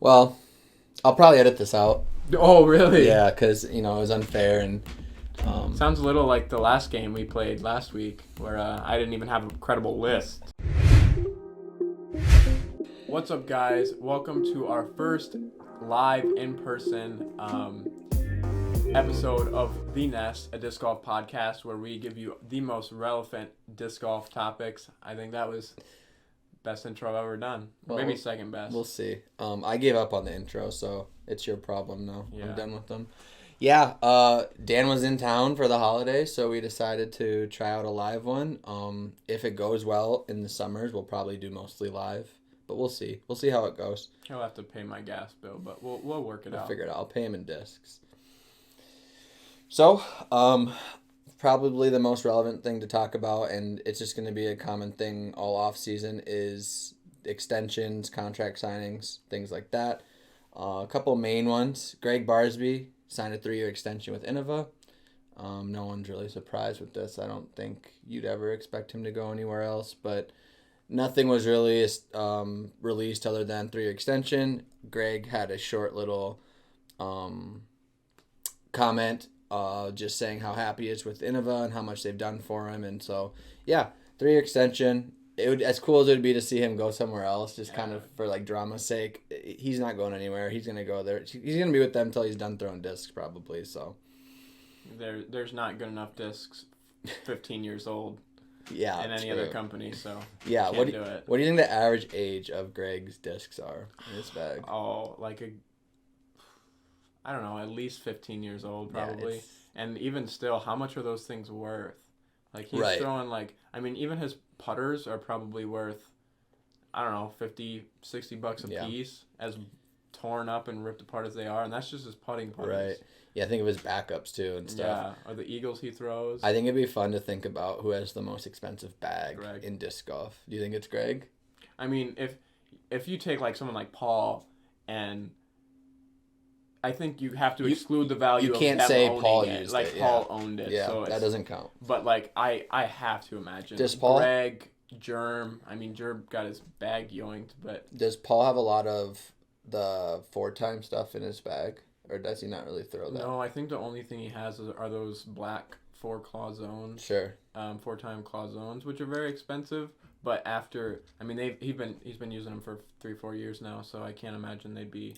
Well, I'll probably edit this out. Oh, really? Yeah, because, it was unfair and. Sounds a little like the last game we played last week, where I didn't even have a credible list. What's up, guys? Welcome to our first live in-person episode of The Nest, a disc golf podcast where we give you the most relevant disc golf topics. I think that was best intro I've ever done. Well, Maybe second best. We'll see. I gave up on the intro, so it's your problem now. Yeah. I'm done with them. Yeah, Dan was in town for the holidays, so we decided to try out a live one. If it goes well in the summers, we'll probably do mostly live, but we'll see. We'll see how it goes. He'll have to pay my gas bill, but we'll work it out. We'll figure it out. I'll pay him in discs. So, probably the most relevant thing to talk about, and it's just going to be a common thing all off season, is extensions, contract signings, things like that. A couple main ones. Greg Barsby signed a 3-year extension with Innova. No one's really surprised with this. I don't think you'd ever expect him to go anywhere else, but nothing was really released other than 3-year extension. Greg had a short little comment just saying how happy he is with Innova and how much they've done for him. And so, yeah, 3-year extension. It would, as cool as it would be to see him go somewhere else, just kind of for like drama's sake. He's not going anywhere. He's gonna go there. He's gonna be with them until he's done throwing discs, probably. So there's not good enough discs, 15 years old. Yeah, in any other company. So yeah, what do you think the average age of Greg's discs are in his bag? Oh, I don't know, at least 15 years old probably. Yeah, and even still, how much are those things worth? Like he's throwing even his putters are probably worth, I don't know, $50, $60 a piece, as torn up and ripped apart as they are, and that's just his putting putters. Right. Yeah, I think of his backups too and stuff. Yeah, or the Eagles he throws. I think it'd be fun to think about who has the most expensive bag in disc golf. Do you think it's Greg? I mean, if you take like someone like Paul, and I think you have to exclude the value of them owning it. Like Paul owned it. Yeah, so that doesn't count. But like I have to imagine. Does Paul? Greg, Germ. I mean, Germ got his bag yoinked, but does Paul have a lot of the 4-time stuff in his bag, or does he not really throw that? No, I think the only thing he has are those black 4-claw zones. Sure. 4-time claw zones, which are very expensive. But after, I mean, he's been using them for 3-4 years now, so I can't imagine they'd be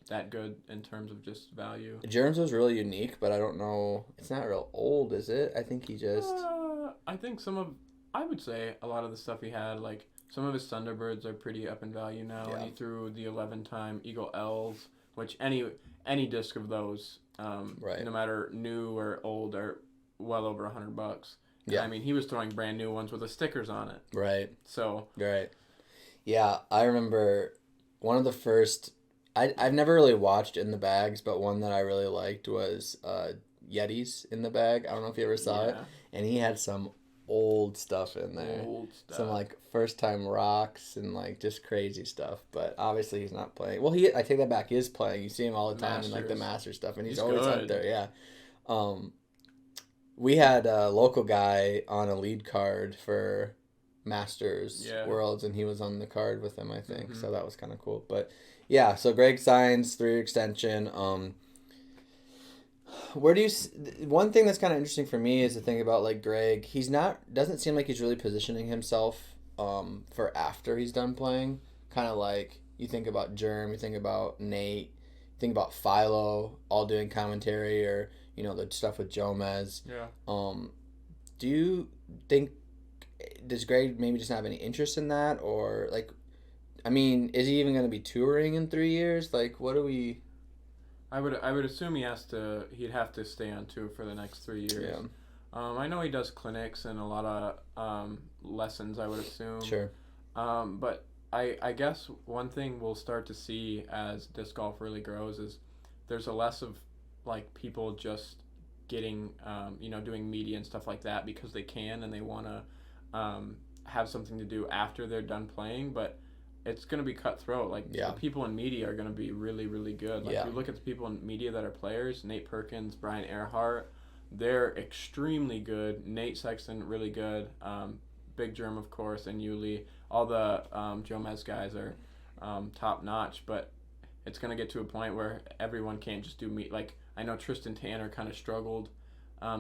that good in terms of just value. Germs was really unique, but I don't know. It's not real old, is it? I think he just. I think I would say a lot of the stuff he had, like some of his Thunderbirds are pretty up in value now. Yeah. He threw the 11-time Eagle L's, which any disc of those, no matter new or old, are well over $100. Yeah. I mean, he was throwing brand new ones with the stickers on it. Right. So. Right. Yeah, I remember one of the first. I've never really watched in the bags, but one that I really liked was Yetis in the bag. I don't know if you ever saw it. And he had some old stuff in there. Some like first time rocks and like just crazy stuff. But obviously he's not playing. Well, I take that back. He is playing. You see him all the time in like the master stuff, and he's always up there. Yeah. We had a local guy on a lead card for Masters Worlds, and he was on the card with him, I think. Mm-hmm. So that was kind of cool. But yeah, so Greg signs 3-year extension. Where do you? One thing that's kind of interesting for me is to think about like Greg. Doesn't seem like he's really positioning himself for after he's done playing. Kind of like you think about Germ, you think about Nate, you think about Philo, all doing commentary, or the stuff with Jomez. Yeah. Do you think, does Greg maybe just not have any interest in that, or like, I mean, is he even going to be touring in 3 years? Like, what do we? I would assume he'd have to stay on tour for the next 3 years. Yeah. I know he does clinics and a lot of lessons, I would assume. Sure. But I guess one thing we'll start to see as disc golf really grows is there's a less of like people just getting doing media and stuff like that because they can and they want to have something to do after they're done playing, but it's going to be cutthroat. Like the people in media are going to be really, really good. Like you look at the people in media that are players, Nate Perkins, Brian Earhart, they're extremely good. Nate Sexton, really good. Big Germ, of course, and Yuli. All the Jomez guys are top notch, but it's going to get to a point where everyone can't just do like I know Tristan Tanner kind of struggled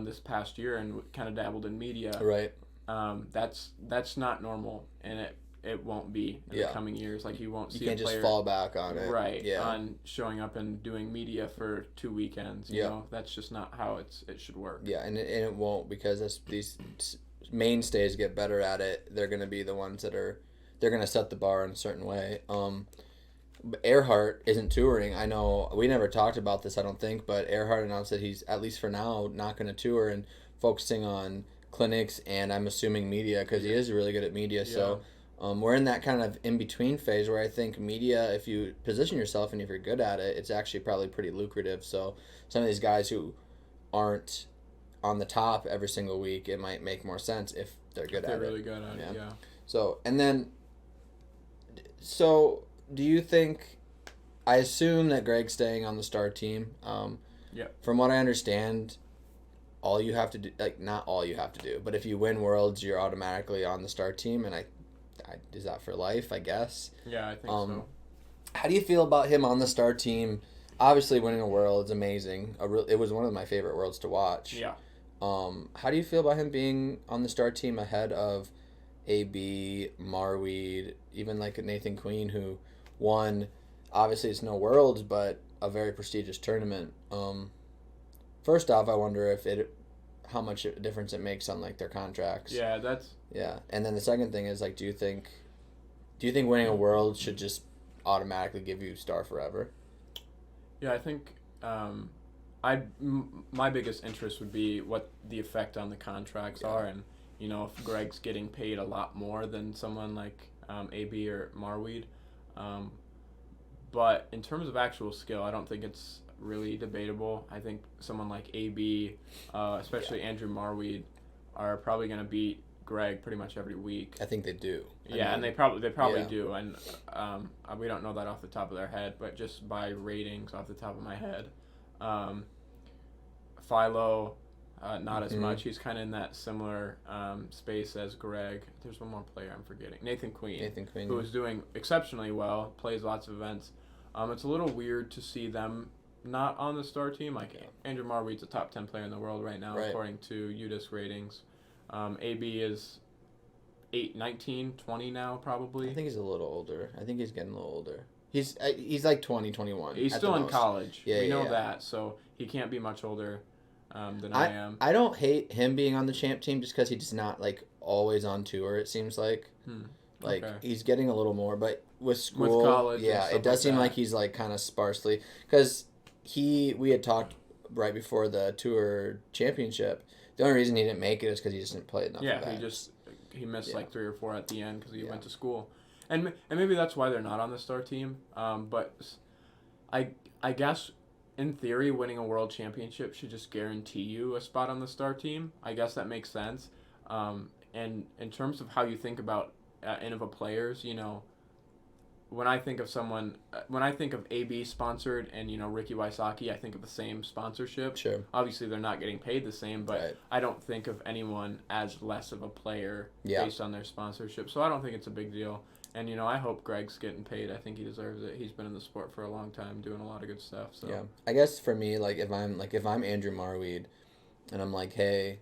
this past year and kind of dabbled in media. Right. That's not normal, and it won't be in the coming years. Like you won't see you can't a player just fall back on it. right on showing up and doing media for 2 weekends. You know, that's just not how it should work. Yeah, and it won't, because as these mainstays get better at it, they're going to be the ones they're going to set the bar in a certain way. Earhart isn't touring. I know we never talked about this, I don't think, but Earhart announced that he's, at least for now, not going to tour and focusing on clinics and I'm assuming media, because he is really good at media. Yeah. So we're in that kind of in-between phase where I think media, if you position yourself and if you're good at it, it's actually probably pretty lucrative. So some of these guys who aren't on the top every single week, it might make more sense if they're good at it. They're really good at it, yeah. So, and then, so do you think, I assume that Greg's staying on the star team. From what I understand, all you have to do, like not all you have to do, but if you win Worlds, you're automatically on the star team, and I is that for life, I guess? Yeah, I think so. How do you feel about him on the star team? Obviously, winning a World is amazing. It was one of my favorite Worlds to watch. Yeah. How do you feel about him being on the star team ahead of AB, Marweed, even like Nathan Queen, who won, obviously it's no Worlds, but a very prestigious tournament. First off, I wonder how much a difference it makes on like their contracts. Yeah, and then the second thing is like, do you think winning a World should just automatically give you star forever? Yeah, I think my biggest interest would be what the effect on the contracts are, and you know, if Greg's getting paid a lot more than someone like AB or Marweed. But in terms of actual skill, I don't think it's really debatable. I think someone like AB, especially Andrew Marweed, are probably going to beat Greg pretty much every week. I think they do. And they probably do, and we don't know that off the top of their head, but just by ratings off the top of my head. Philo, not as much. He's kind of in that similar space as Greg. There's one more player I'm forgetting. Nathan Queen, who is doing exceptionally well, plays lots of events. It's a little weird to see them not on the star team. Like Andrew Marweed's a top 10 player in the world right now, according to UDisc ratings. AB is 19, 20 now, probably. I think he's a little older. I think he's getting a little older. He's like 20, 21. He's still in college. We know that, so he can't be much older than I am. I don't hate him being on the champ team just because he's not like always on tour, it seems like. He's getting a little more, but with school, with college, it does seem like he's like kind of sparsely, because we had talked right before the tour championship. The only reason he didn't make it is because he just didn't play enough. He missed like 3 or 4 at the end because he went to school, and maybe that's why they're not on the star team. But I guess in theory, winning a world championship should just guarantee you a spot on the star team. I guess that makes sense. And in terms of how you think about Innova players, you know, when I think of AB sponsored and, you know, Ricky Wysocki, I think of the same sponsorship. Sure. Obviously, they're not getting paid the same, but I don't think of anyone as less of a player based on their sponsorship. So I don't think it's a big deal. And, you know, I hope Greg's getting paid. I think he deserves it. He's been in the sport for a long time, doing a lot of good stuff. So yeah, I guess for me, like if I'm Andrew Marweed, and I'm like, hey,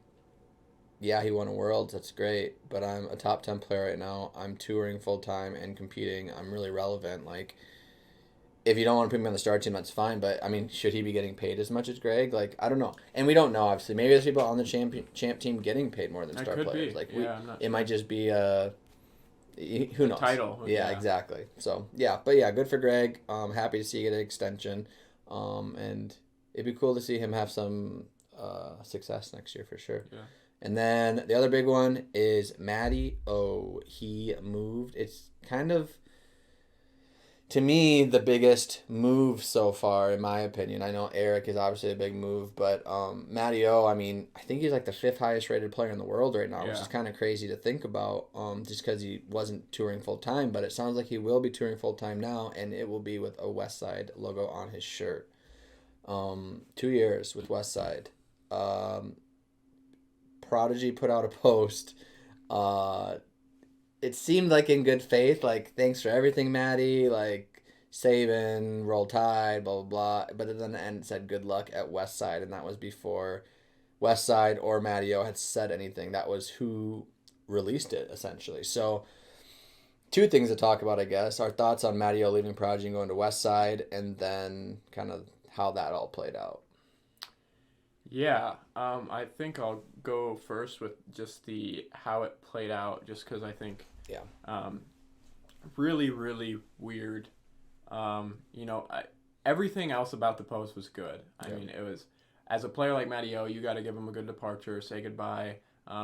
yeah, he won a Worlds, that's great, but I'm a top 10 player right now. I'm touring full time and competing. I'm really relevant. Like, if you don't want to put me on the star team, that's fine. But I mean, should he be getting paid as much as Greg? Like, I don't know, and we don't know. Obviously, maybe there's people on the champ team getting paid more than star players. Be. Like, it might just be who knows? Title. Yeah, exactly. So good for Greg. Happy to see you get an extension, and it'd be cool to see him have some success next year for sure. Yeah. And then the other big one is Matty O. He moved. It's kind of, to me, the biggest move so far, in my opinion. I know Eric is obviously a big move, but Matty O, I mean, I think he's like the 5th highest rated player in the world right now, which is kind of crazy to think about, just because he wasn't touring full time. But it sounds like he will be touring full time now, and it will be with a Westside logo on his shirt. 2 years with Westside. Prodigy put out a post. It seemed like in good faith, like, thanks for everything, Matty. Like, Saban, Roll Tide, blah, blah, blah. But then the end said good luck at Westside, and that was before Westside or Matty O had said anything. That was who released it, essentially. So, two things to talk about, I guess. Our thoughts on Matty O leaving Prodigy and going to Westside, and then kind of how that all played out. Yeah, I think I'll go first with just the how it played out, just because I think Yeah. really, really weird. Everything else about the post was good. I mean, it was, as a player like Matty O, you got to give him a good departure, say goodbye.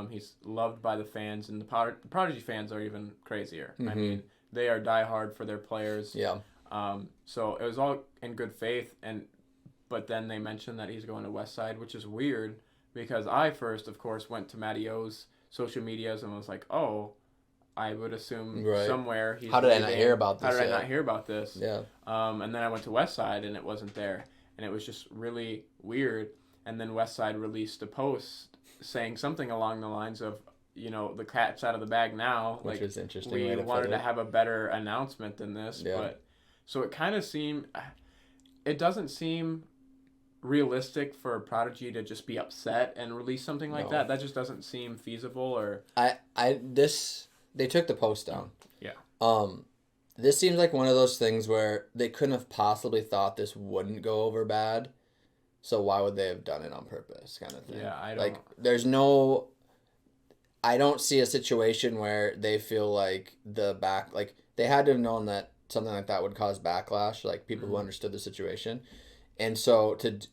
He's loved by the fans, and the Prodigy fans are even crazier. I mean, they are diehard for their players. Yeah. So it was all in good faith, but then they mentioned that he's going to Westside, which is weird because I first, of course, went to Matty O's social medias and was like, oh, I would assume somewhere he's How did leaving. I not hear about this? How did I not hear about this? Yeah. And then I went to Westside and it wasn't there. And it was just really weird. And then Westside released a post saying something along the lines of, the cat's out of the bag now. Which is interesting. We wanted to have a better announcement than this. Yeah. But so it kind of it doesn't seem realistic for Prodigy to just be upset and release something like that. That just doesn't seem feasible. They took the post down. Yeah. This seems like one of those things where they couldn't have possibly thought this wouldn't go over bad. So why would they have done it on purpose, kind of thing? Yeah, I don't. I don't see a situation where they feel like they had to have known that something like that would cause backlash, like people who understood the situation. And so it's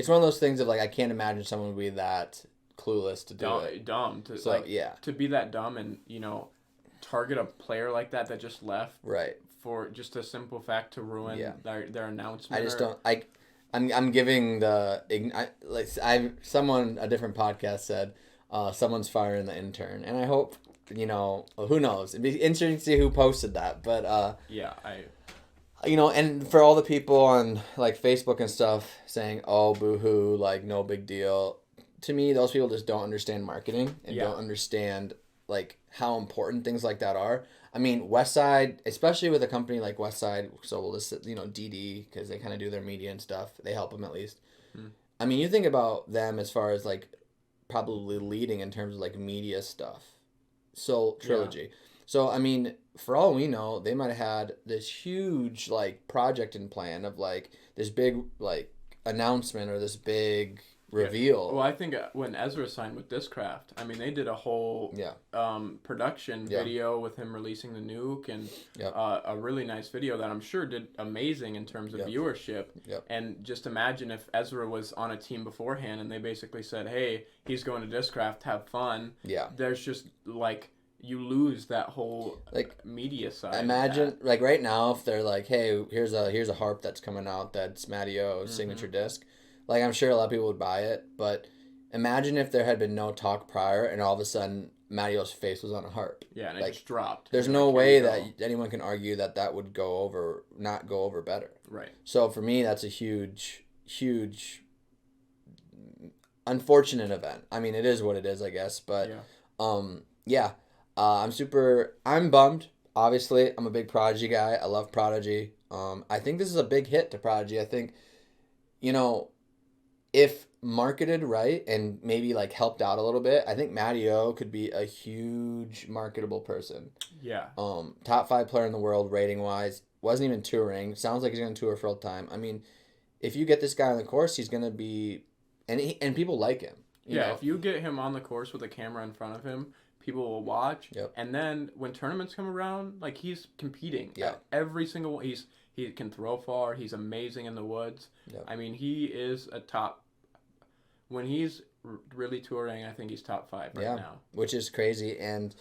one of those things of like, I can't imagine someone would be that clueless to do it. Dumb. To be that dumb and, target a player like that just left. Right. For just a simple fact to ruin their announcement. I just don't. I'm giving a different podcast said, someone's firing the intern, and I hope who knows. It'd be interesting to see who posted that, but and for all the people on like Facebook and stuff saying, "Oh, boo-hoo, like no big deal," to me, those people just don't understand marketing and don't understand like how important things like that are. I mean, Westside, especially with a company like Westside, so we'll just, DD, because they kind of do their media and stuff. They help them at least. I mean, you think about them as far as like probably leading in terms of like media stuff. So, Trilogy. Yeah. So, I mean, for all we know, they might have had this huge like project and plan of like this big like announcement or this big reveal. Well, I think when Ezra signed with Discraft, I mean, they did a whole production video with him releasing the nuke and a really nice video that I'm sure did amazing in terms of viewership. And just imagine if Ezra was on a team beforehand and they basically said, hey, he's going to Discraft, have fun. Yeah. There's just like, you lose that whole like media side. Imagine like right now if they're like, hey, here's a harp that's coming out that's Matty O's signature disc. Like, I'm sure a lot of people would buy it, but imagine if there had been no talk prior and all of a sudden Matty O's face was on a harp. Yeah, and it just dropped. There's no way that anyone can argue that would not go over better. Right. So for me, that's a huge, huge, unfortunate event. I mean, it is what it is, I guess, but I'm bummed. Obviously, I'm a big Prodigy guy. I love Prodigy. I think this is a big hit to Prodigy. I think, if marketed right and maybe like helped out a little bit, I think Matty O could be a huge marketable person. Yeah. Top 5 player in the world rating wise. Wasn't even touring. Sounds like he's gonna tour full time. I mean, if you get this guy on the course, he's gonna be, and people like him. You know? If you get him on the course with a camera in front of him, people will watch. Yep. And then when tournaments come around, like he's competing. Yeah. At every single one. He can throw far. He's amazing in the woods. Yep. I mean, he is a top. When he's really touring, I think he's top 5 right now. Which is crazy, and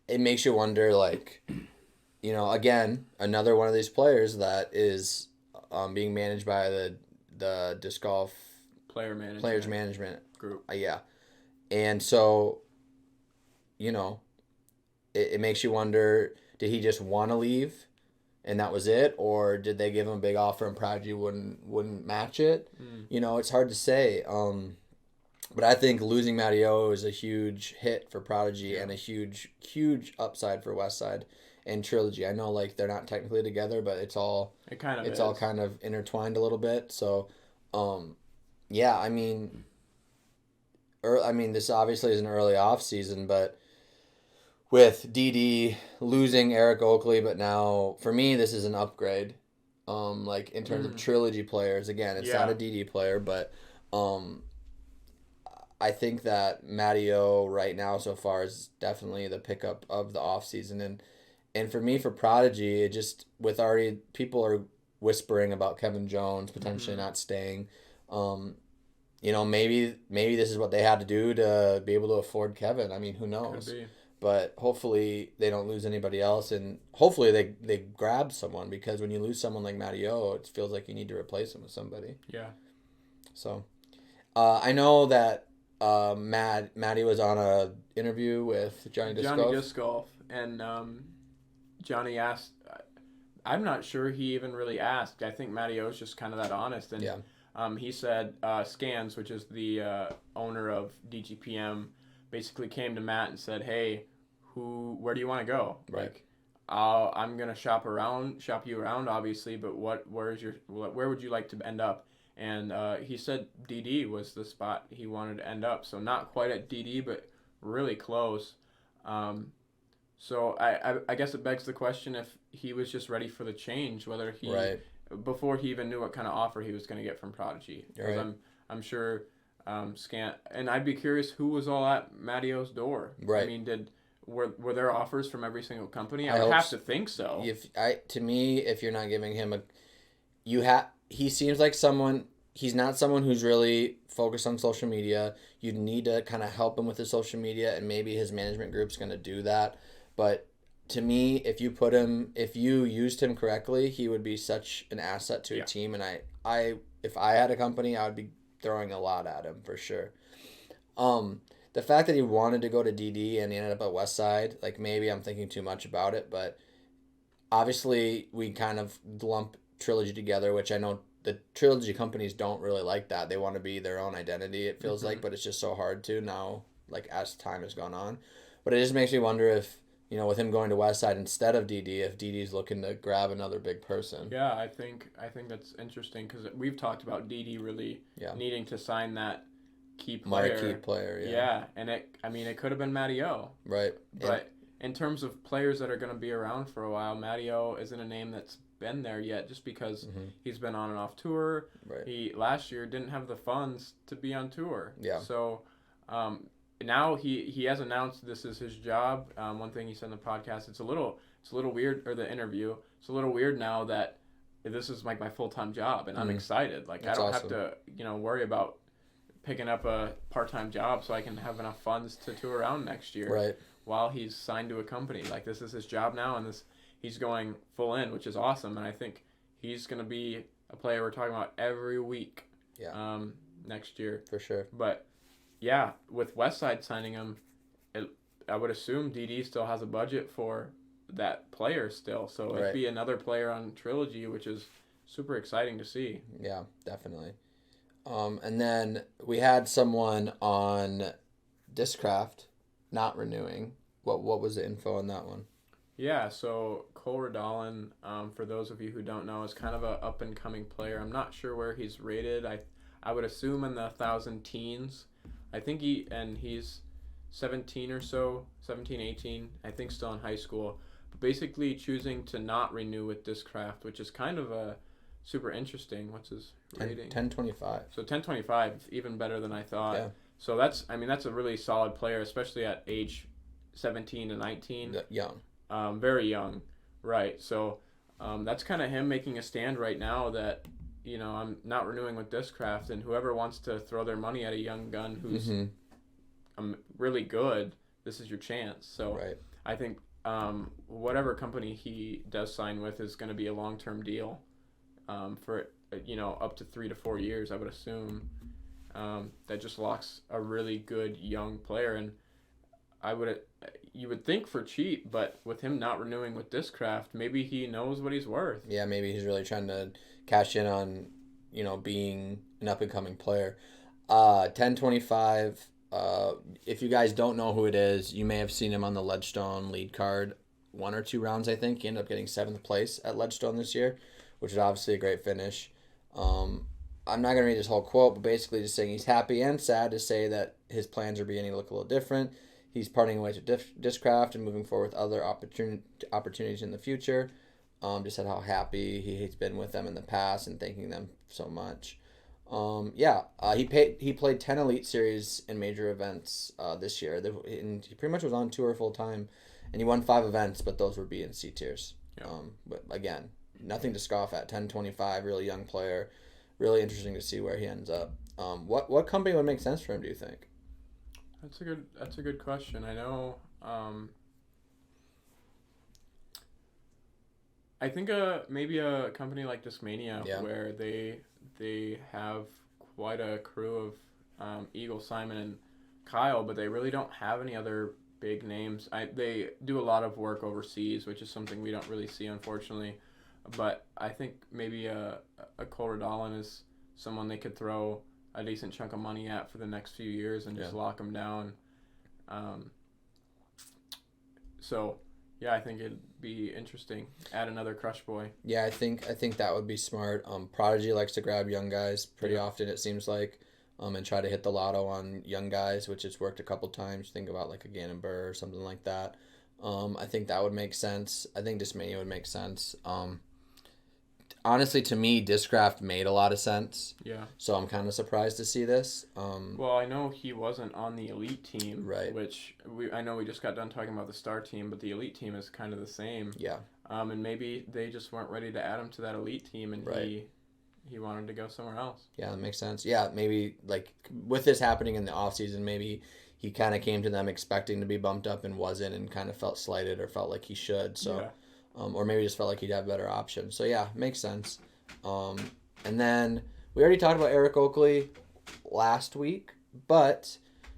it makes you wonder, like, again, another one of these players that is being managed by the disc golf players management group. And so, it makes you wonder, did he just want to leave? And that was it, or did they give him a big offer and Prodigy wouldn't match it? It's hard to say. But I think losing Matty O is a huge hit for Prodigy and a huge, huge upside for Westside. and Trilogy. I know like they're not technically together, but it's all kind of intertwined a little bit. So, yeah, I mean, this obviously is an early off season, but with DD losing Eric Oakley, but now for me this is an upgrade. Like in terms of Trilogy players, again, it's not a DD player, but I think that Matteo right now so far is definitely the pickup of the offseason. And for me, for Prodigy, it just, with already, people are whispering about Kevin Jones potentially not staying. Maybe this is what they had to do to be able to afford Kevin. I mean, who knows? Could be. But hopefully they don't lose anybody else, and hopefully they grab someone, because when you lose someone like Matteo, it feels like you need to replace him with somebody. Yeah. So, I know that Maddie was on a interview with Johnny Disc Golf, and Johnny asked. I'm not sure he even really asked. I think Mattio's just kind of that honest, and he said Scans, which is the owner of DGPM, basically came to Matt and said, "Hey, where do you want to go? Right. Like, I'm gonna shop you around, obviously, but where would you like to end up?" And he said DD was the spot he wanted to end up. So not quite at DD, but really close. So I guess it begs the question if he was just ready for the change, whether he before he even knew what kind of offer he was going to get from Prodigy. Because I'm sure and I'd be curious who was all at Mattio's door. Right. I mean, were there offers from every single company? I would have to think so. To me, if you're not giving him he seems like he's not someone who's really focused on social media. You'd need to kind of help him with his social media, and maybe his management group's going to do that. But to me, if you used him correctly, he would be such an asset to a team. And if I had a company, I would be throwing a lot at him for sure. The fact that he wanted to go to DD and he ended up at Westside, like, maybe I'm thinking too much about it, but obviously we kind of lump Trilogy together, which I know the Trilogy companies don't really like that. They want to be their own identity, it feels like, but it's just so hard to now, like, as time has gone on. But it just makes me wonder if, with him going to Westside instead of DD, if DD's looking to grab another big person. Yeah, I think that's interesting, because we've talked about DD really needing to sign that key player. Marquee player, yeah. And it could have been Matteo. Right. But in terms of players that are going to be around for a while, Matteo isn't a name that's been there yet, just because he's been on and off tour. Right. He last year didn't have the funds to be on tour. Yeah. So now he has announced this is his job. One thing he said in the podcast, it's a little weird, or the interview, it's a little weird now that this is like my full-time job, and I'm excited. Like, that's I don't have to worry about picking up a part-time job so I can have enough funds to tour around next year. Right. While he's signed to a company. Like, this is his job now, and he's going full in, which is awesome. And I think he's going to be a player we're talking about every week next year. For sure. But, yeah, with Westside signing him, I would assume DD still has a budget for that player still. So it'd be another player on Trilogy, which is super exciting to see. Yeah, definitely. And then we had someone on Discraft not renewing. What was the info on that one? Yeah, so Cole Radalin, for those of you who don't know, is kind of a up and coming player. I'm not sure where he's rated. I would assume in the 1,000 teens. I think he's 17 or so, 17, 18. I think still in high school. But basically choosing to not renew with Discraft, which is kind of a super interesting. What's his rating? 1025. So 1025, even better than I thought. Yeah. So that's a really solid player, especially at age 17 to 19. Young. Very young, right? So that's kind of him making a stand right now that, I'm not renewing with Discraft, and whoever wants to throw their money at a young gun who's really good, this is your chance. So I think whatever company he does sign with is going to be a long-term deal for up to 3 to 4 years, I would assume. That just locks a really good young player, and you would think for cheap, but with him not renewing with Discraft, maybe he knows what he's worth. Yeah, maybe he's really trying to cash in on, being an up and coming player. 1025. If you guys don't know who it is, you may have seen him on the Ledgestone lead card. 1 or 2 rounds, I think. He ended up getting 7th place at Ledgestone this year, which is obviously a great finish. I'm not going to read his whole quote, but basically just saying he's happy and sad to say that his plans are beginning to look a little different. He's parting ways with Discraft and moving forward with other opportunities in the future. Just said how happy he's been with them in the past and thanking them so much. He played 10 Elite Series in major events this year. And he pretty much was on tour full time, and he won 5 events, but those were B and C tiers. Yeah. But again, nothing to scoff at. 10-25, really young player. Really interesting to see where he ends up. What company would make sense for him, do you think? That's a good question. I know. I think maybe a company like Discmania, where they have quite a crew of Eagle, Simon, and Kyle, but they really don't have any other big names. They do a lot of work overseas, which is something we don't really see, unfortunately. But I think maybe a Cole Redallen is someone they could throw a decent chunk of money at for the next few years and just lock them down. I think it'd be interesting. Add another Crush Boy. Yeah, I think that would be smart. Prodigy likes to grab young guys pretty often, it seems like, and try to hit the lotto on young guys, which has worked a couple times. Think about like a Gannon Burr or something like that. I think that would make sense. I think Discmania would make sense. Honestly, to me, Discraft made a lot of sense. Yeah. So I'm kind of surprised to see this. Well, I know he wasn't on the Elite team, right? Which I know we just got done talking about the Star team, but the Elite team is kind of the same. Yeah. And maybe they just weren't ready to add him to that Elite team, and he wanted to go somewhere else. Yeah, that makes sense. Yeah, maybe like with this happening in the offseason, maybe he kind of came to them expecting to be bumped up and wasn't, and kind of felt slighted or felt like he should. So. Yeah. Or maybe just felt like he'd have better options. So, yeah, makes sense. And then we already talked about Eric Oakley last week, but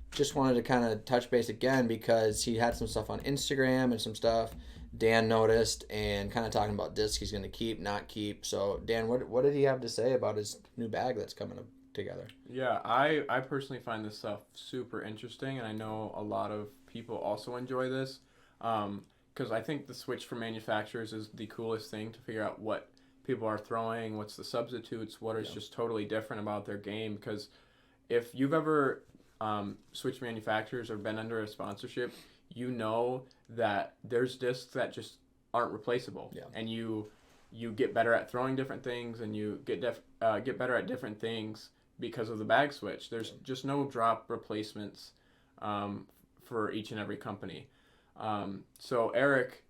just wanted to kind of touch base again because he had some stuff on Instagram and some stuff Dan noticed and kind of talking about discs he's going to keep, not keep. So, Dan, what did he have to say about his new bag that's coming together? Yeah, I personally find this stuff super interesting, and I know a lot of people also enjoy this. Because I think the switch from manufacturers is the coolest thing to figure out what people are throwing, what's the substitutes, what is just totally different about their game. Because if you've ever switched manufacturers or been under a sponsorship, you know that there's discs that just aren't replaceable. Yeah. And you get better at throwing different things, and you get better at different things because of the bag switch. There's just no drop replacements for each and every company. So Eric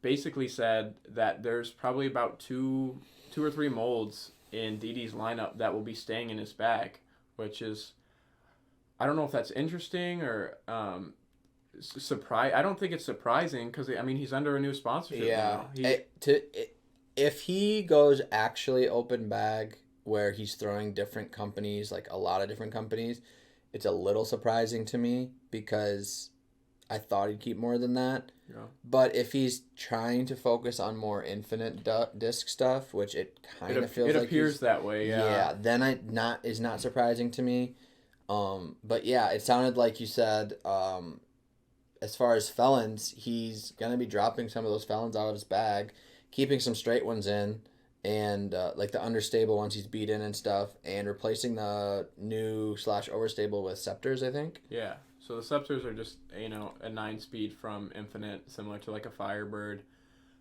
basically said that there's probably about two or three molds in DD's lineup that will be staying in his bag, which is, I don't know if that's interesting or surprise. I don't think it's surprising because he's under a new sponsorship. Yeah, if he goes actually open bag where he's throwing different companies, like a lot of different companies, it's a little surprising to me because I thought he'd keep more than that. Yeah. But if he's trying to focus on more infinite disc stuff, which it kind of feels like it appears that way, yeah. Yeah, then is not surprising to me. But yeah, it sounded like you said, as far as felons, he's going to be dropping some of those felons out of his bag, keeping some straight ones in, and like the understable ones he's beat in and stuff, and replacing the new / overstable with Scepters, I think. Yeah. So the Scepters are just, a 9-speed from Infinite, similar to like a Firebird.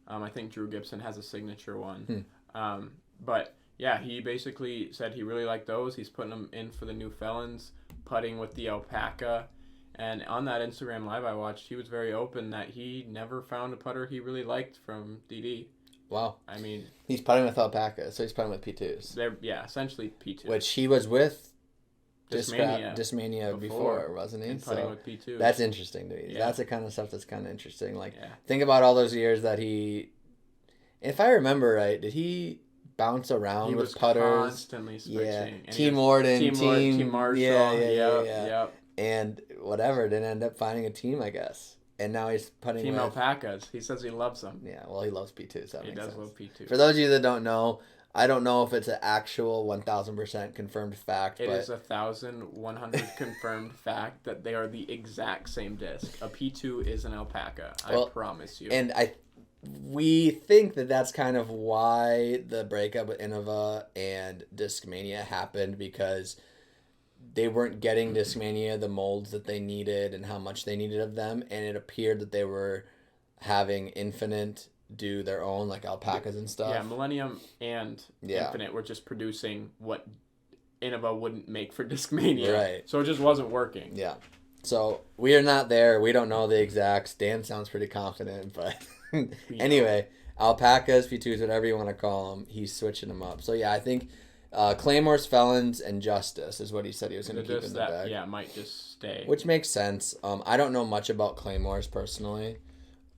I think Drew Gibson has a signature one. But yeah, he basically said he really liked those. He's putting them in for the new felons, putting with the Alpaca. And on that Instagram Live I watched, he was very open that he never found a putter he really liked from DD. Wow. He's putting with Alpaca, so he's putting with P2s. Essentially P2s. Which he was with Discmania before, wasn't he? And putting with P2. That's interesting to me. Yeah. That's the kind of stuff that's kind of interesting. Like, think about all those years that if I remember right, did he bounce around with putters? He was constantly switching. Yeah. Team Warden, Team Marshall. Yeah. And whatever, didn't end up finding a team, I guess. And now he's putting Team Alpacas. He says he loves them. Yeah, well, he loves P2, so that makes sense. He does love P2. For those of you that don't know, I don't know if it's an actual 1,000% confirmed fact. It but is 1,100 confirmed fact that they are the exact same disc. A P2 is an alpaca. I promise you. And we think that that's kind of why the breakup with Innova and Discmania happened, because they weren't getting Discmania the molds that they needed and how much they needed of them, and it appeared that they were having Infinite do their own, like, alpacas and stuff. Yeah, Millennium and Infinite were just producing what Innova wouldn't make for Discmania. Right. So it just wasn't working. Yeah. So we are not there. We don't know the exacts. Dan sounds pretty confident, but anyway, alpacas, P2s, whatever you want to call them, he's switching them up. So yeah, I think Claymore's, Felons, and Justice is what he said he was going to keep in the bag. Yeah, might just stay. Which makes sense. I don't know much about Claymore's personally.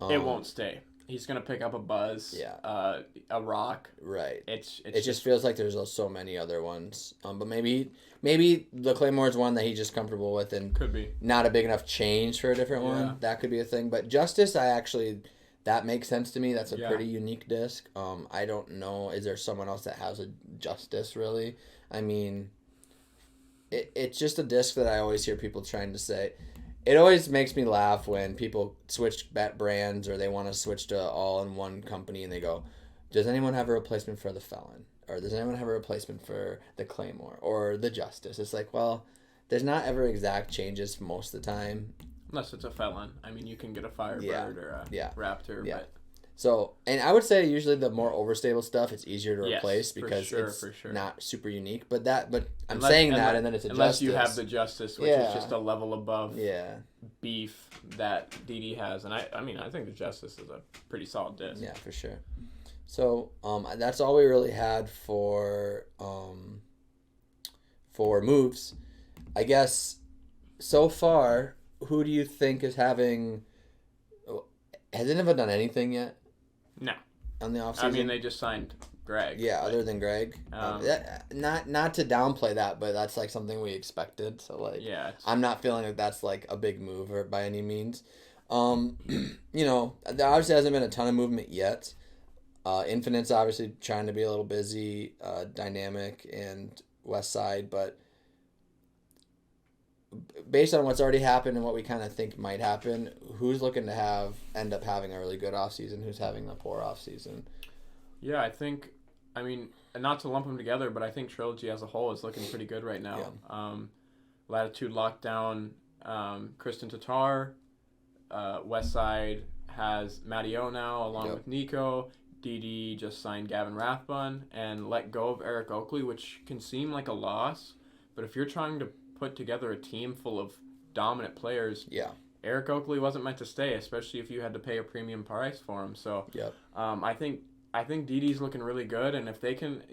It won't stay. He's gonna pick up a Buzz, a Rock. Right. It just feels like there's so many other ones. But maybe the Claymore's one that he's just comfortable with, and could be not a big enough change for a different one. That could be a thing. But Justice, that makes sense to me. That's a pretty unique disc. I don't know. Is there someone else that has a Justice really? I mean, it's just a disc that I always hear people trying to say. It always makes me laugh when people switch brands, or they want to switch to all in one company, and they go, does anyone have a replacement for the Felon? Or does anyone have a replacement for the Claymore or the Justice? It's like, well, there's not ever exact changes most of the time. Unless it's a Felon. I mean, you can get a Firebird or a Raptor. Yeah. But... So, and I would say usually the more overstable stuff, it's easier to replace because it's not super unique. But I'm saying that, and then it's a unless Justice. You have the Justice, which is just a level above beef that DD has. And I think the Justice is a pretty solid disc. Yeah, for sure. So, that's all we really had for moves. I guess so far, who do you think is having? Has Innova done anything yet? No. On the offseason? I mean, they just signed Greg. Yeah, other than Greg. Not to downplay that, but that's like something we expected. So like, I'm not feeling like that's like a big move or by any means. There obviously hasn't been a ton of movement yet. Infinite's obviously trying to be a little busy, Dynamic and West Side, but based on what's already happened and what we kind of think might happen, who's looking to end up having a really good offseason? Who's having a poor offseason? Yeah, I mean, not to lump them together, but I think Trilogy as a whole is looking pretty good right now. Yeah. Latitude Lockdown, Kristen Tatar, West Side has Matty O now along with Nico. DD just signed Gavin Rathbun and let go of Eric Oakley, which can seem like a loss, but if you're trying to put together a team full of dominant players, Eric Oakley wasn't meant to stay, especially if you had to pay a premium price for him. So I think DD's looking really good, and if they can,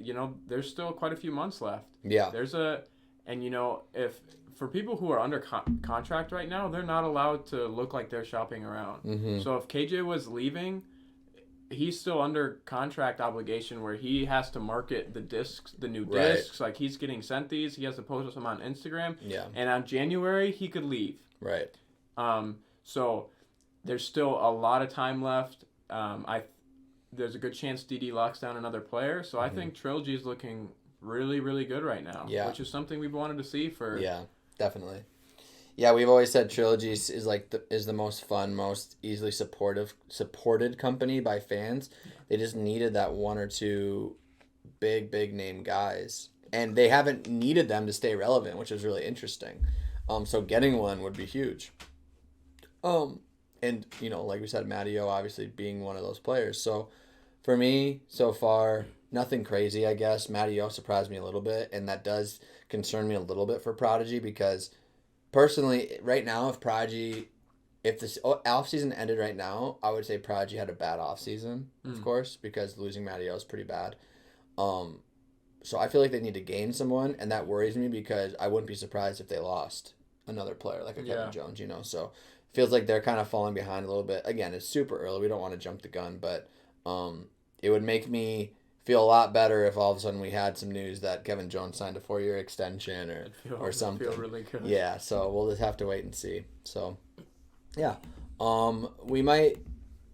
there's still quite a few months left. Yeah. If for people who are under contract right now, they're not allowed to look like they're shopping around. Mm-hmm. So if KJ was leaving, he's still under contract obligation where he has to market the discs, the new discs. Like, he's getting sent these. He has to post them on Instagram. Yeah. And on January, he could leave. Right. So there's still a lot of time left. There's a good chance DD locks down another player. So I think Trilogy is looking really, really good right now. Yeah. Which is something we've wanted to see for... Yeah, definitely. Yeah, we've always said Trilogy is the most fun, most easily supported company by fans. They just needed that one or two big name guys, and they haven't needed them to stay relevant, which is really interesting. So getting one would be huge. And like we said, Matty O obviously being one of those players. So for me, so far, nothing crazy. I guess Matty O surprised me a little bit, and that does concern me a little bit for Prodigy because. Personally, right now, if this offseason ended right now, I would say Prodigy had a bad offseason, of course, because losing Matty O is pretty bad. So I feel like they need to gain someone, and that worries me because I wouldn't be surprised if they lost another player like a Kevin Jones, So it feels like they're kind of falling behind a little bit. Again, it's super early. We don't want to jump the gun, but it would make me feel a lot better if all of a sudden we had some news that Kevin Jones signed a 4-year extension or something. Feel really good. Yeah, so we'll just have to wait and see. So, yeah. We might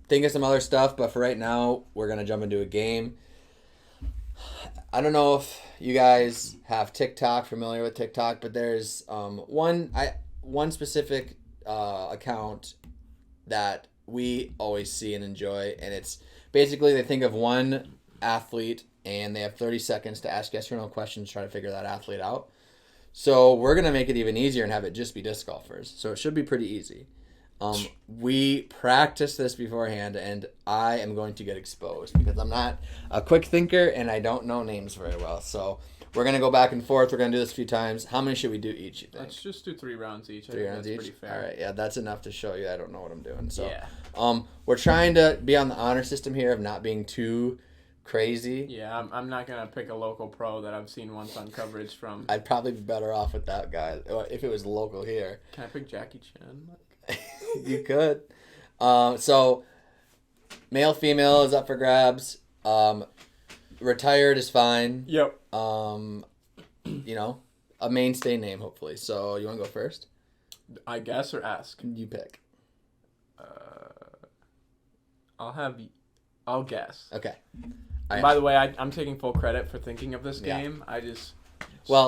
think of some other stuff, but for right now, we're going to jump into a game. I don't know if you guys have TikTok, familiar with TikTok, but there's one specific account that we always see and enjoy, and it's basically they think of one athlete and they have 30 seconds to ask yes or no questions to try to figure that athlete out. So we're going to make it even easier and have it just be disc golfers. So it should be pretty easy. We practiced this beforehand, and I am going to get exposed because I'm not a quick thinker and I don't know names very well. So we're going to go back and forth. We're going to do this a few times. How many should we do each, you think? Let's just do 3 rounds each. 3 rounds each? Pretty fair. All right, yeah, that's enough to show you I don't know what I'm doing. So, yeah. We're trying to be on the honor system here of not being too crazy. Yeah, I'm not going to pick a local pro that I've seen once on coverage from. I'd probably be better off with that guy if it was local here. Can I pick Jackie Chan? You could. So, male, female is up for grabs. Retired is fine. Yep. You know, a mainstay name, hopefully. So, you want to go first? I guess or ask? You pick. I'll guess. Okay. By the way, I'm taking full credit for thinking of this game. Yeah.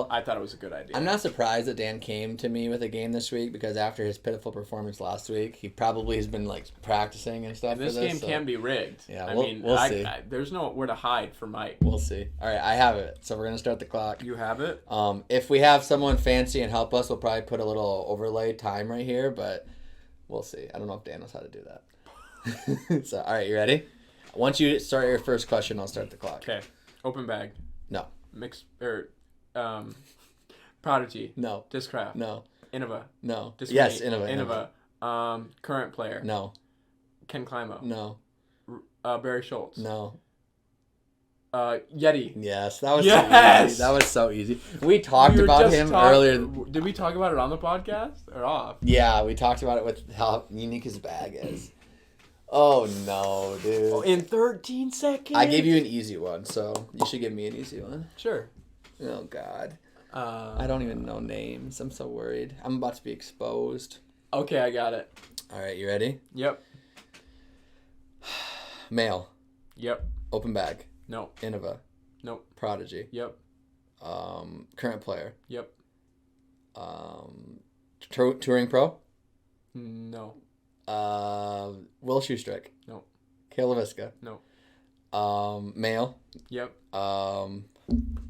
I thought it was a good idea. I'm not surprised that Dan came to me with a game this week because after his pitiful performance last week, he probably has been like practicing and stuff. And this game can be rigged. Yeah, we'll see. There's nowhere to hide for Mike. We'll see. All right, I have it. So we're gonna start the clock. You have it. If we have someone fancy and help us, we'll probably put a little overlay time right here, but we'll see. I don't know if Dan knows how to do that. So, all right, you ready? Once you start your first question, I'll start the clock. Okay. Open bag. No. Prodigy. No. Discraft. No. Innova. No. Discmate. Yes, Innova. Current player. No. Ken Climo. No. Barry Schultz. No. Yeti. Yes, that was so easy. That was so easy. We talked about him earlier. Did we talk about it on the podcast or off? Yeah, we talked about it with how unique his bag is. Oh no, dude. Oh, in 13 seconds? I gave you an easy one, so you should give me an easy one. Sure. Oh God. I don't even know names. I'm so worried. I'm about to be exposed. Okay, I got it. All right, you ready? Yep. Male. Yep. Open bag. No. Innova. Nope. Prodigy. Yep. Current player. Yep. Touring pro. No. Will Shoestrick. No. Kale LaVisca. No. Male. Yep.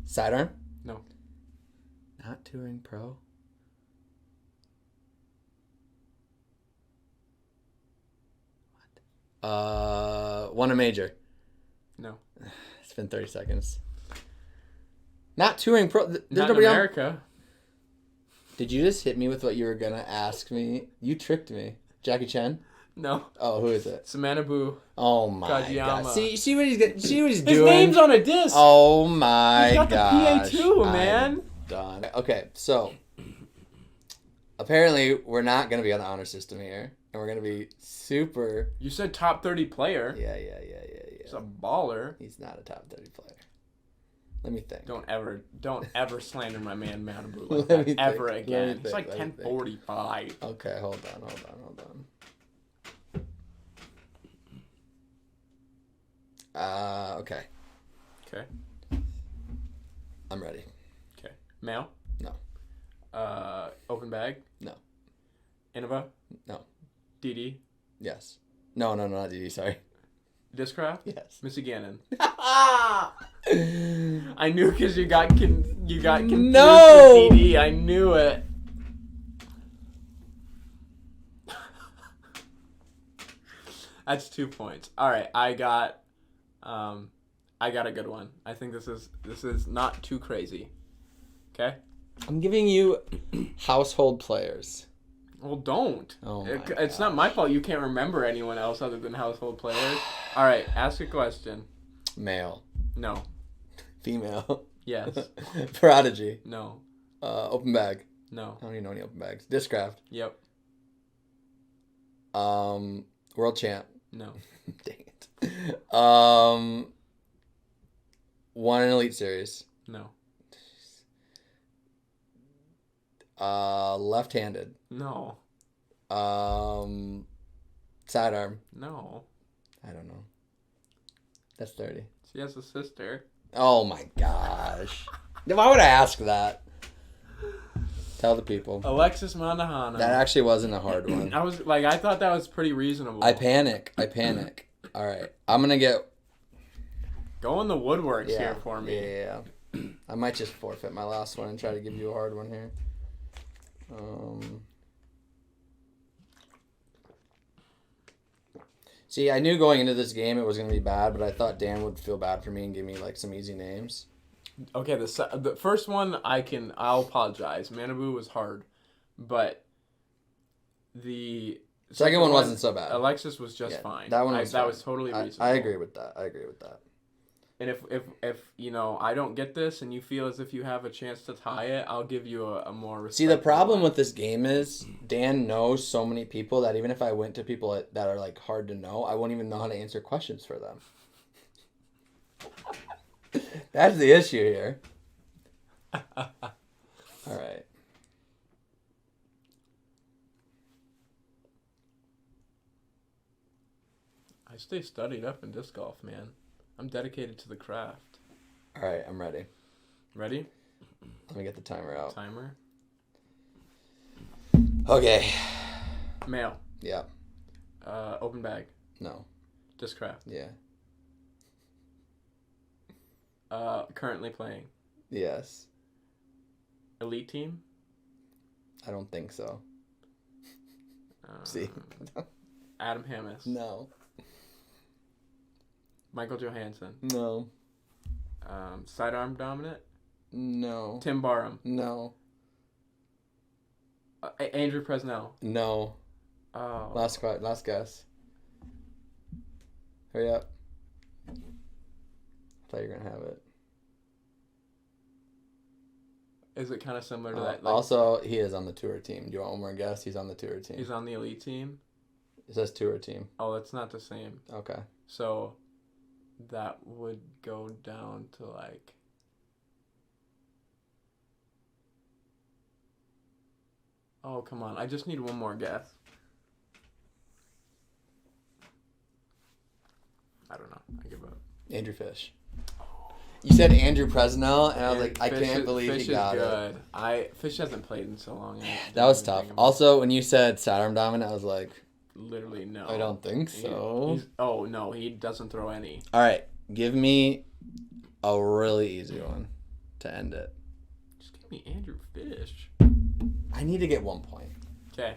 Sidearm. No. Not touring pro. What? Won a major. No. It's been 30 seconds. Not touring pro. There's Not nobody in America. Did you just hit me with what you were gonna ask me? You tricked me. Jackie Chan? No. Oh, who is it? Samana Boo. Oh my Kajiyama. God. See what he's getting. See what he's His doing. name's on a disc. Oh my He's got gosh. the PA too, man. I'm done. Okay, so apparently we're not gonna be on the honor system here, and we're gonna be super. You said top 30 player. Yeah. He's a baller. He's not a top 30 player. Let me think. Don't ever slander my man Manabu like Let me that ever think. again. Let me He's think. like 1045. Okay, hold on. Okay. Okay. I'm ready. Okay. Male? No. Open bag? No. Innova? No. DD? Yes. No, not DD, sorry. Discraft? Yes. Missy Gannon. I knew because you got confused with DD. I knew it. That's 2 points. All right, I got a good one. I think this is not too crazy. Okay. I'm giving you household players. Well, don't. Oh it's not my fault you can't remember anyone else other than household players. All right, ask a question. Male. No. Female. Yes. Prodigy. No. Open bag. No. I don't even know any open bags. Discraft. Yep. World champ. No. Dang it. Won an Elite Series. No. Left-handed. No. Sidearm. No. I don't know. That's 30. She has a sister. Oh my gosh. Why would I ask that? Tell the people. Alexis Mandahano. That actually wasn't a hard one. I thought that was pretty reasonable. I panic. All right. I'm going to get... Go in the woodworks here for me. Yeah. I might just forfeit my last one and try to give you a hard one here. See, I knew going into this game it was going to be bad, but I thought Dan would feel bad for me and give me like some easy names. Okay, the first one I'll apologize. Manabu was hard, but the second one wasn't so bad. Alexis was just fine. That one was that was totally reasonable. I agree with that. And if I don't get this and you feel as if you have a chance to tie it, I'll give you a more respectful See, the problem one. with this game is Dan knows so many people that even if I went to people that are like hard to know, I won't even know how to answer questions for them. That's the issue here. All right. I stay studied up in disc golf, man. I'm dedicated to the craft. All right, I'm ready. Ready? Let me get the timer out. Timer. Okay. Male. Yeah. Open bag. No. Disc craft. Yeah. Currently playing. Yes. Elite team? I don't think so. See? Adam Hammis. No. Michael Johansson. No. Sidearm dominant? No. Tim Barham. No. Andrew Presnell. No. Oh. Last guess. Hurry up. I thought you were going to have it. Is it kind of similar to that? Also, he is on the tour team. Do you want one more guess? He's on the tour team. He's on the elite team? It says tour team. Oh, that's not the same. Okay. So that would go down to like... Oh, come on. I just need one more guess. I don't know. I give up. Andrew Fish. You said Andrew Presnell, and I was like, I can't believe he got it. Fish hasn't played in so long. That was tough. Also, when you said sidearm dominant, I was like... Literally, no. I don't think so. Oh, no. He doesn't throw any. All right. Give me a really easy one to end it. Just give me Andrew Fish. I need to get 1 point. Okay.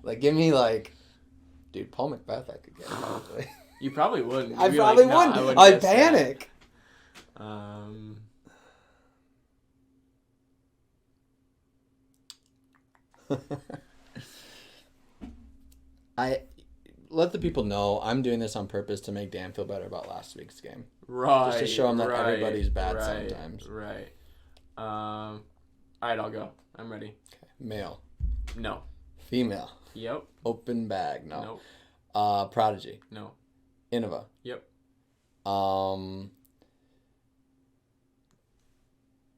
Like, give me, like... Dude, Paul Macbeth I could get, probably. You probably wouldn't. I probably wouldn't. I'd panic. I let the people know I'm doing this on purpose to make Dan feel better about last week's game. Right. Just to show him that everybody's bad sometimes. Right. All right, I'll go. I'm ready. Okay. Male. No. Female. Yep. Open bag. No. Nope. Prodigy. No. Innova. Yep.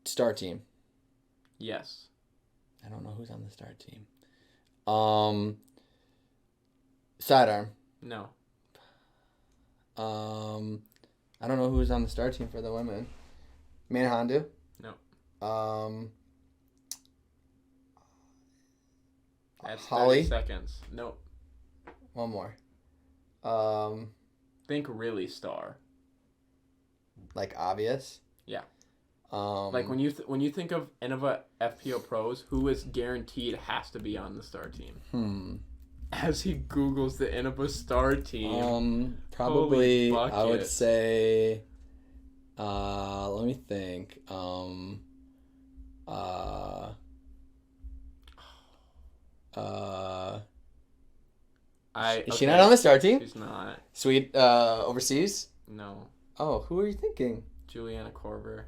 Star team. Yes. I don't know who's on the star team. Sidearm. No. I don't know who's on the star team for the women. Manhandu. No. That's 30 Holly. seconds. Nope. One more. Think really star. Like obvious. Yeah. Like when you think of Innova FPO pros, who is guaranteed has to be on the star team? As he Googles the Innova star team. Probably I would say. Let me think. Is she not on the star team? She's not. Sweet. Overseas? No. Oh, who are you thinking? Juliana Korver.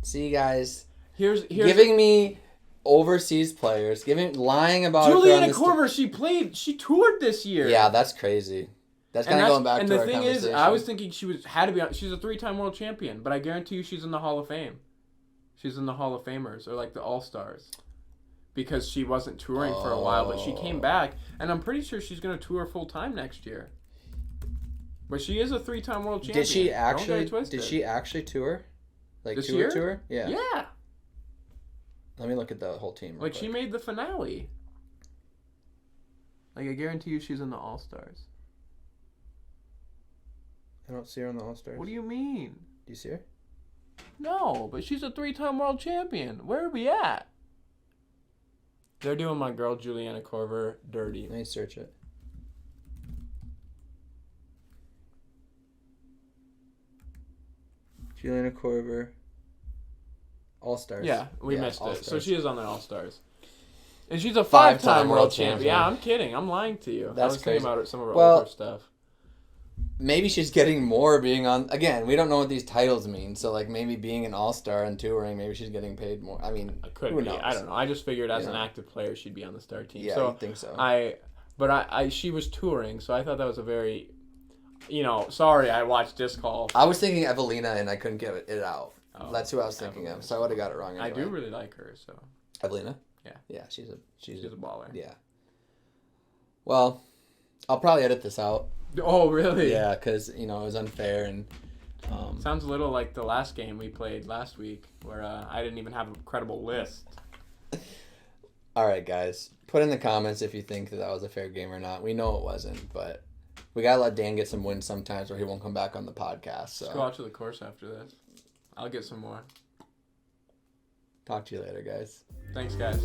See, guys. Here's giving me overseas players, lying about Juliana Korver. She toured this year. Yeah, that's crazy. That's kind of going back to our conversation. And the thing is, I was thinking had to be on. She's a 3-time world champion, but I guarantee you, she's in the Hall of Fame. She's in the Hall of Famers or like the All Stars. Because she wasn't touring for a while, but she came back, and I'm pretty sure she's going to tour full time next year. But she is a 3-time world champion. Did she actually tour? Like this tour year? tour? Yeah. Yeah. Let me look at the whole team. Like, she made the finale. Like, I guarantee you she's in the All-Stars. I don't see her on the All-Stars. What do you mean? Do you see her? No, but she's a 3-time world champion. Where are we at? They're doing my girl Juliana Korver dirty. Let me search it. Juliana Korver. All-Stars. Yeah, we missed All-Stars. it. So she is on the All-Stars. And she's a 5-time world champion. Yeah, I'm kidding. I'm lying to you. That's I was crazy. thinking about some of her older stuff. Maybe she's getting more being on. Again, we don't know what these titles mean. So, like, maybe being an all-star and touring, maybe she's getting paid more. I mean, who knows? I don't know. I just figured as an active player, she'd be on the star team. Yeah, so I think so. She was touring, so I thought that was a very, sorry, I watched disc golf. I was thinking Evelina, and I couldn't get it out. Oh, That's who I was thinking of. So I would have got it wrong. Anyway. I do really like her. So Evelina. Yeah. Yeah, she's a baller. Yeah. Well, I'll probably edit this out. Oh, really? Yeah, because, it was unfair. And sounds a little like the last game we played last week where I didn't even have a credible list. All right, guys. Put in the comments if you think that was a fair game or not. We know it wasn't, but we got to let Dan get some wins sometimes or he won't come back on the podcast. So. Let's go out to the course after this. I'll get some more. Talk to you later, guys. Thanks, guys.